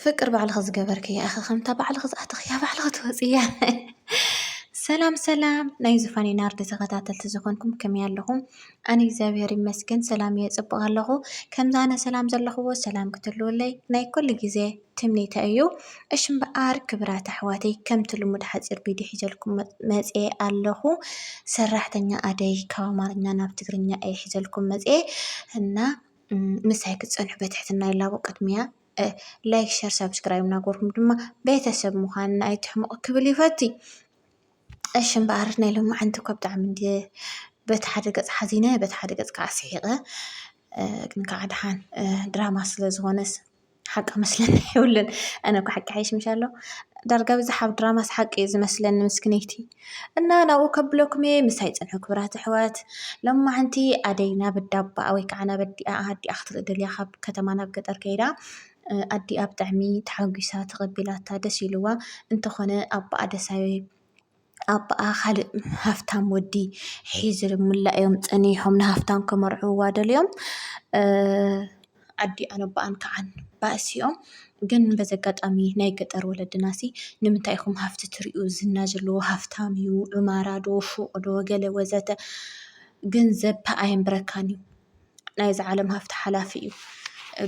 ፍቅር ባዕልኸ ዝገበርክ እያ እኸ ከምታ ባዕልኸ ዝኣተኽ እያ ባዕልኸ ትወፅእያ ሰላም ሰላም ናይ ዝፋኔ ናርዲ ተኸታተልቲ ዝኾንኩም ከመይ ኣለኹም? ኣነ እግዚኣብሔር ይመስገን ሰላም እየ ፅቡቕ ኣለኹ። ከምዛ ኣነ ሰላም ዘለኽዎ ሰላም ክትህልወለይ ናይ ኩሉ ግዜ ትምኒተ እዩ። እሺ እምበኣር ክብራት ኣሕዋተይ ከምቲ ልሙድ ሓፂር ቪድዮ ሒዘልኩም መፅአ ኣለኹ። ሰራሕተኛ ኣደይ ካብ ኣማርኛ ናብ ትግርኛ እየ ሒዘልኩም መፅአ እና ምሳይ ክትፀንሑ በትሕትና ይላቦ ቅድሚያ ላይክ ሸር ሰብስክራይብ እናገርኩም ድማ ቤተሰብ ምዃንና ኣይትሕምቑ ክብል ይፈቲ። እሺ እምበኣር ናይ ሎማዓንቲ እኳ ብጣዕሚ በቲ ሓደ ገፅ ሓዚነ በቲ ሓደ ገፅ ከዓ ስሒቐ ግን ከዓ ድሓን ድራማ ስለዝኾነስ ሓቂ መስለኒ ይብልን ኣነ እኳ ሓቂ ሓይሽምሻ ኣሎ ዳርጋ ብዛሓብ ድራማስ ሓቂ ዝመስለኒ ምስክነይቲ እና ናብኡ ከብለኩም እየ ምሳይ ፀንሑ ክብራት ኣሕዋት ሎማዓንቲ ኣደይ ናብ ዳባ ወይ ከዓ ናብ ኣዲኣ ክትርኢ ደልያ ካብ ከተማ ናብ ገጠር ከይዳ ኣዲኣ ብጣዕሚ ተሓጒሳ ተቐቢላታ ደስ ኢልዋ እንተኾነ ኣባኣ ደሳይ ኣባኣ ካልእ ሃፍታም ወዲ ሒዙ ሙላእ እዮም ፀኒሖም ንሃፍታም ከመርዕውዋ ደልዮም ኣዲኣን ኣባኣን ከዓን ባእሲኦም ግን በዚ ኣጋጣሚ ናይ ገጠር ወለድናሲ ንምንታይ ኢኹም ሃፍቲ ትሪኡ ዝና ዘለዎ ሃፍታም እዩ ዕማራ ዶ ፉቕ ዶ ገለ ወዘተ ገንዘብ ኣየንብረካን እዩ ናይዚ ዓለም ሃፍቲ ሓላፊ እዩ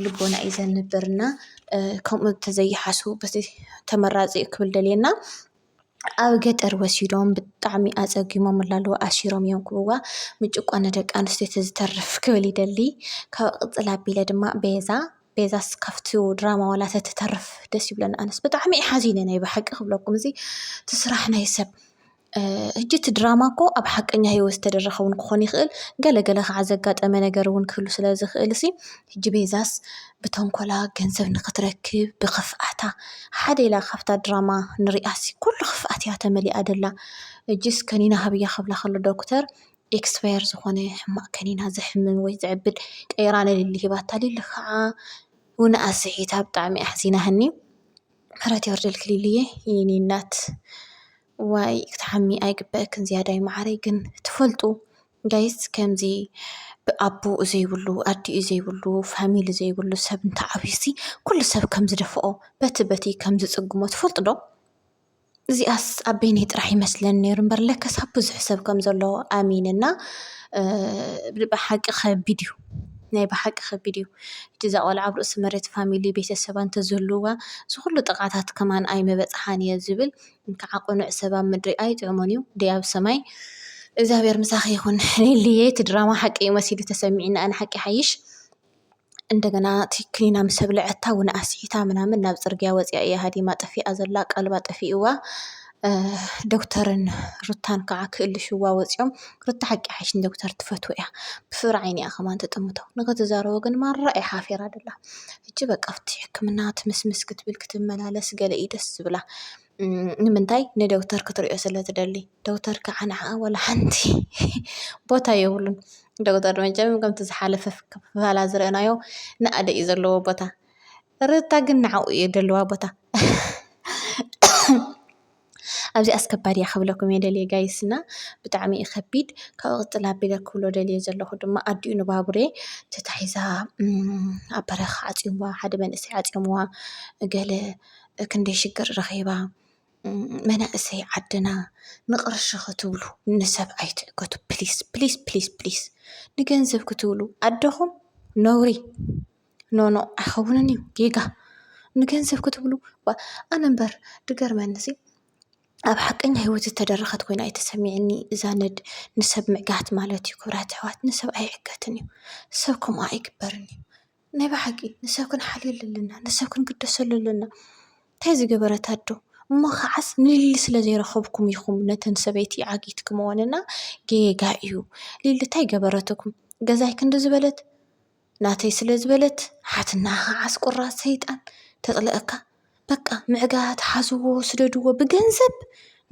ልቦና እዩ ዘንብርና ከምኡ ተዘይሓስቡ በቲ ተመራፂ ክብል ደልየና ኣብ ገጠር ወሲዶም ብጣዕሚ ኣፀጊሞም ኣለዉ ኣሲሮም እዮም ክብዋ ምጭቋ ንደቂ ኣንስትዮ ተዝተርፍ ክብል ይደሊ ካብ ቅፅል ኣቢለ ድማ ቤዛስ ካብቲ ድራማ ዋላ ተትተርፍ ደስ ይብለና ኣነስ ብጣዕሚ እየ ሓዚነ ናይ ብሓቂ ክብለኩም እዚ ትስራሕ ናይ ሰብ ሕጂ እቲ ድራማ እኮ ኣብ ሓቀኛ ሂወት ዝተደረኸ እውን ክኾን ይኽእል ገለገለ ከዓ ዘጋጠመ ነገር እውን ክህሉ ስለ ዝኽእል ሲ ሕጂ ቤዛስ ብተንኮላ ገንዘብ ንኽትረክብ ብኽፍኣታ ሓደ ኢላ ካብታ ድራማ ንሪኣሲ ኩሉኽፍኣት እያ ተመሊኣ ደላ እጅስ ከኒና ሃብያ ክብላ ከሎ ዶክተር ኤክስፓየር ዝኾነ ሕማቕ ከኒና ዘሕምም ወይ ዘዕብድ ቀይራ ነሊሊ ሂባታ ሊሊ ከዓ ውንኣ ስሒታ ብጣዕሚ ኣሕዚናህኒ ምሕረት የወርደልክ ሊልየ የኔ እናት ዋይ ክትሓሚ ኣይግበአክን ዝያዳ ይማዕረይ ግን ትፈልጡ ጋይስ ከምዚ ብኣቦ ዘይብሉ ኣዲኡ ዘይብሉ ፋሚሊ ዘይብሉ ሰብ እንተዓብዩሲ ኩሉ ሰብ ከም ዝደፍኦ በቲ ከም ዝፅግሞ ትፈልጡ ዶ? እዚኣስ ኣበይነይ ጥራሕ ይመስለኒ ነይሩ እምበር ለከስ ኣብ ብዙሕ ሰብ ከም ዘለዎ ኣሚንና ብሓቂ ከቢድ እዩ ናይ ብሓቂ ከቢድ እዩ እቲ እዛ ቆልዓ ኣብ ርእሲ መሬት ፋሚሊ ቤተሰባ እንተዝህልዋ ዝኩሉ ጥቃታት ከማን ኣይመበፅሓን እየ ዝብል ከዓ ቁኑዕ ሰብ ኣብ ምድሪ ኣይጥዕሞን እዩ ደይ ኣብ ሰማይ እግዚኣብሔር ምሳኺ ይኹን ሊልየ እቲ ድራማ ሓቂ እዩ መሲሉ ተሰሚዕና ኣነ ሓቂ ሓይሽ እንደገና እቲ ክኒና ምስ ኣብልዐታ ውንኣ ስሒታ ምናምን ናብ ፅርግያ ወፂኣ እያ ሃዲማ ጠፊኣ ዘላ ቀልባ ጠፊእዋ ዶክተርን ሩታን ከዓ ክእልሽዋ ወፂኦም ሩታ ሓቂ ሓይሽ ዶክተር ትፈትው እያ ብፍቅሪ ዓይኒ እያ ከማን ተጠምቶ ንኽትዛረቦ ግን ማራ እያ ሓፊራ ደላ ሕጂ በቃ ኣብቲ ሕክምና ትምስምስ ክትብል ክትመላለስ ገለ እዩ ደስ ዝብላ ንምንታይ ንዶክተር ክትሪኦ ስለ ትደሊ ዶክተር ከዓ ንዓኣ ወላ ሓንቲ ቦታ የብሉን ዶክተር መቸም ከምቲ ዝሓለፈ ክፋላ ዝረአናዮ ንኣደ እዩ ዘለዎ ቦታ ሩታ ግን ንዓኡ እዩ ደለዋ ቦታ ኣብዚ ኣስከባድ እያ ክብለኩም እየ ደልየ ጋይስና ብጣዕሚ እዩ ከቢድ ካብ ቅፅል ኣቢለ ክብሎ ደልየ ዘለኹ ድማ ኣዲኡ ንባቡሬ ተታሒዛ ኣብ በረኻ ዓፂምዋ ሓደ መንእሰይ ዓፂምዋ ገለ ክንደይ ሽግር ረኺባ መናእሰይ ዓድና ንቕርሺ ክትብሉ ንሰብ ኣይትዕገቱ ፕሊስ ፕሊስ ፕሊስ ፕሊስ ንገንዘብ ክትብሉ ኣደኹም ነውሪ ኖኖ ኣይኸውንን እዩ ጌጋ ንገንዘብ ክትብሉ ኣነ እምበር ድገርመንሲ ኣብ ሓቀኛ ሂወት ዝተደረኸት ኮይና ኣይተሰሚዕኒ እዛ ንሰብ ምዕጋት ማለት እዩ ክብራት ኣሕዋት ንሰብ ኣይዕገትን እዩ ሰብ ከምኡ ኣይግበርን እዩ ናይ ብሓቂ ንሰብ ክንሓልየሉ ኣለና ንሰብ ክንግደሰሉ ኣለና እንታይ ዝገበረት ኣዶ እሞ ከዓስ ንሊሊ ስለ ዘይረኸብኩም ኢኹም ነተን ሰበይቲ ዓጊትክምዎንና ጌጋ እዩ ሊሊ እንታይ ገበረትኩም ገዛይ ክንዲ ዝበለት ናተይ ስለ ዝበለት ሓትና ከዓስ ቁራፅ ሰይጣን ተጥልአካ በቃ ምዕጋት ሓዝዎ ስደድዎ ብገንዘብ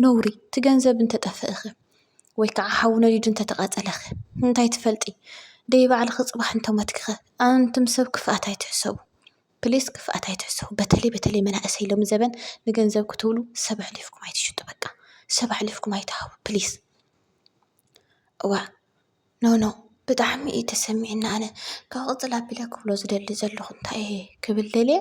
ነውሪ እቲ ገንዘብ እንተጠፍእኸ ወይ ከዓ ሓው ነዲዱ እንተተቃፀለኸ እንታይ ትፈልጢ ደይ ባዕልኺ ፅባሕ እንተሞትክኸ ኣንቱም ሰብ ክፍኣት ኣይትሕሰቡ ፕሊስ ክፍኣት ኣይትሕሰቡ በተለይ መናእሰይ ሎሚ ዘበን ንገንዘብ ክትብሉ ሰብ ኣሕሊፍኩም ኣይትሽጡ በቃ ሰብ ኣሕሊፍኩም ኣይትሃቡ ፕሊስ እዋ ኖ ብጣዕሚ እዩ ተሰሚዕና ኣነ ካብ ቅፅል ኣቢለ ክብሎ ዝደሊ ዘለኹ እንታይ ክብል ደልየ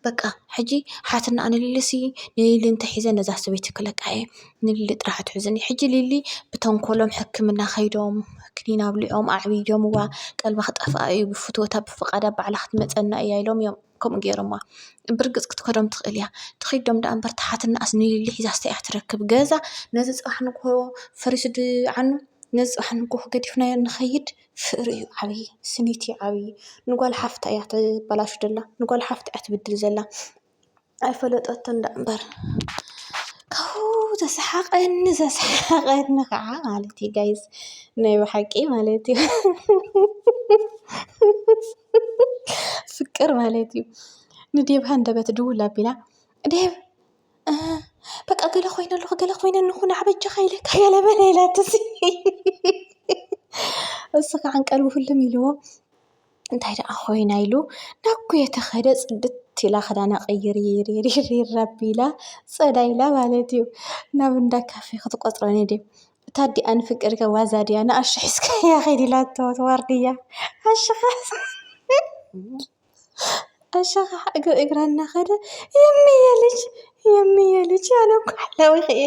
በቃ ሕጂ ሓትና ኣነ ሊልሲ ንሊሊ እንተሒዘን ነዛ ሰበይቲ ክለቃየ ንሊሊ ጥራሕ ትሕዝኒ ሕጂ ሊሊ ብተንኮሎም ሕክምና ከይዶም ክኒና ኣብሊዖም ኣዕቢዶም እዋ ቀልባ ክጠፍኣ እዩ ብፍትወታ ብፍቓዳ ባዕላ ክትመፀና እያ ኢሎም እዮም ከምኡ ገይሮማ ብርግፅ ክትከዶም ትኽእል እያ ትኸይዶም ዳ እምበር ተሓትናኣስ ንሊሊ ሒዛስ እያ ትረክብ ገዛ ነዚ ፅባሕ ንጎሆ ፈሪሱ ድዓኑ ነዚ ፅባሕ ንጎሆ ገዲፍናዮ ንኸይድ ፍቕሪ እዩ ዓብይ ስኒት እዩ ዓብይ ንጓል ሓፍታ እያ ተበላሹ ደላ ንጓል ሓፍታ እያ ትብድል ዘላ ኣይፈለጠቶን ዳ እምበር ካብኡ ዘሰሓቐኒ ከዓ ማለት እዩ ጋይዝ ናይ ብሓቂ ማለት እዩ ፍቅር ማለት እዩ ንዴብ ሃንደበት ድውል ኣቢላ ዴብ በቃ ገለ ኮይነ ኣለኹ ገለ ኮይነ ንኹን ዓበጀኻ ኢለካ ያለበለ ኢላትሲ እሱ ከዓን ቀልቡ ፍልም ኢልዎ እንታይ ደኣ ኮይና ኢሉ ናኩ የተኸደ ፅድት ኢላ ክዳና ቀይር ኣቢላ ፀዳ ኢላ ማለት እዩ ናብ እንዳ ካፌ ክትቆፅሮ ዴብ እታ ዲኣ ንፍቅር ዋዛ ድያ ንኣሹ ሒዝካያ ከይድ ኢላቶ ዋርድያ ኣሸኻ እግራ እናኸደ የምየ ልጅ ያለኩ ሓላዊ ኽየ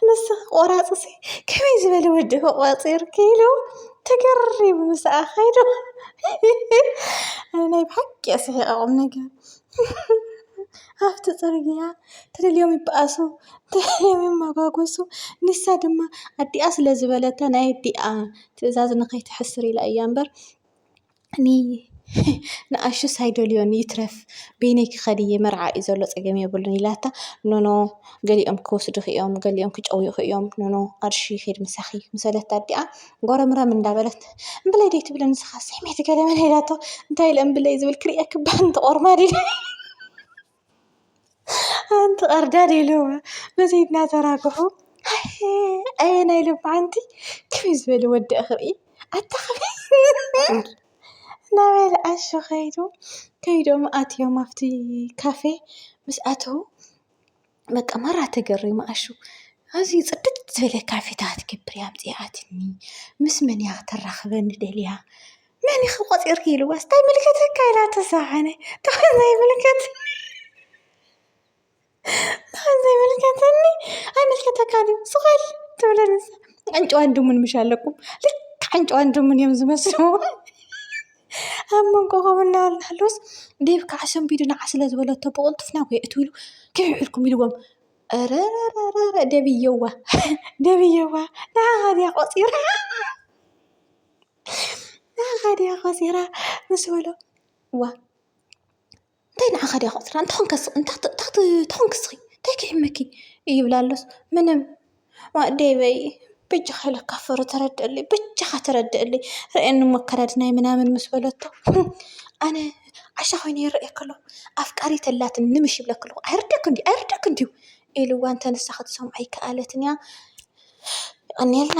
ንስኽ ቆራፅሲ ከመይ ዝበለ ወዲ ቋፂርኪ ኢሉ ተገሪቡ ምስኣ ኸይዱ ናይ ብሓቂ ኣስሒቐኦም ነገር ኣብቲ ፅርግያ ተደልዮም ይበኣሱ ተደልዮም ይመጓጎሱ ንሳ ድማ ኣዲኣ ስለ ዝበለታ ናይ ኣዲኣ ትእዛዝ ንኸይትሕስር ኢላ እያ እምበር ንኣሹ ሳይደልዮን ይትረፍ በይነይ ክኸድ እየ መርዓ እዩ ዘሎ ፀገም የብሉን ኢላታ ኖኖ ገሊኦም ክወስዱኽ እዮም ገሊኦም ክጨውዩኽ እዮም ኖኖ ኣርሺ ኸይድ ምሳኺ ምሰለታ ኣዲኣ ጎረምረም እንዳበለት እምብለይ ደይ ትብለ ንስኻ ሰይሜት ገለመን ኢላቶ እንታይ ኢለ እምብለይ ዝብል ክሪአ ክባን ተቆርማድ ኢለ ኣንቲ ቀርዳድ ኢልዋ በዘይ እናተራግሑ ኣየ ናይ ልባ ሓንቲ ከመይ ዝበለ ወዲ ኣኽርኢ ኣታኸቢ ናበል ኣሹ ከይዶም ኣትዮም ኣብቲ ካፌ ምስ ኣተው በቃ መራ ተገሪሙ ኣሹ ኣዚ ፅድት ዝበለ ካፌታት ክብር ኣምፂኣትኒ ምስ መን እያ ክተራኽበኒ ደልያ መን ኢኺ ቆፂርኪ ኢልዋ ስታይ ምልክተካ ኢላ ተሳሓነ ዘይምልከተኒ ኣይምልከተካን እዩ ስኸል ትብለንሳ ዕንጭዋን ድሙን ምሽ ኣለኩም ልክ ዕንጭዋን ድሙን እዮም ዝመስሉ ኣብ መንጎኹም እናሃለውስ ዴብ ከዓ ሰንቢዱ ንዓ ስለ ዝበለቶ ብቕልጡፍና ጎይእቱ ኢሉ ከመይ ኢልኩም ኢልዎም ረረረረ ደብየዋ ንዓኻ ድያ ቆፂራ ምስ በሎ ዋ እንታይ ንዓኻ ድያ ቆፂራ እንታኽን ክስኺ እንታይ ክሕመኪ ይብላሎስ ምንም ዴበይ ብጃኻ ለካፈሩ ተረድአለይ ብጃኻ ተረድአለይ ረአኒ መከዳድናይ ምናምን ምስ በለቶ ኣነ ዓሻ ኮይነ ይርአየ ከሎ ኣፍቃሪ ተላትን ንምሽ ይብለክ ኣለኹ ኣይርደክ እንዲሁ ኢልዋ እንተ ንሳ ክትሰምዖ ኣይከኣለትን እያ ይቐኒየልና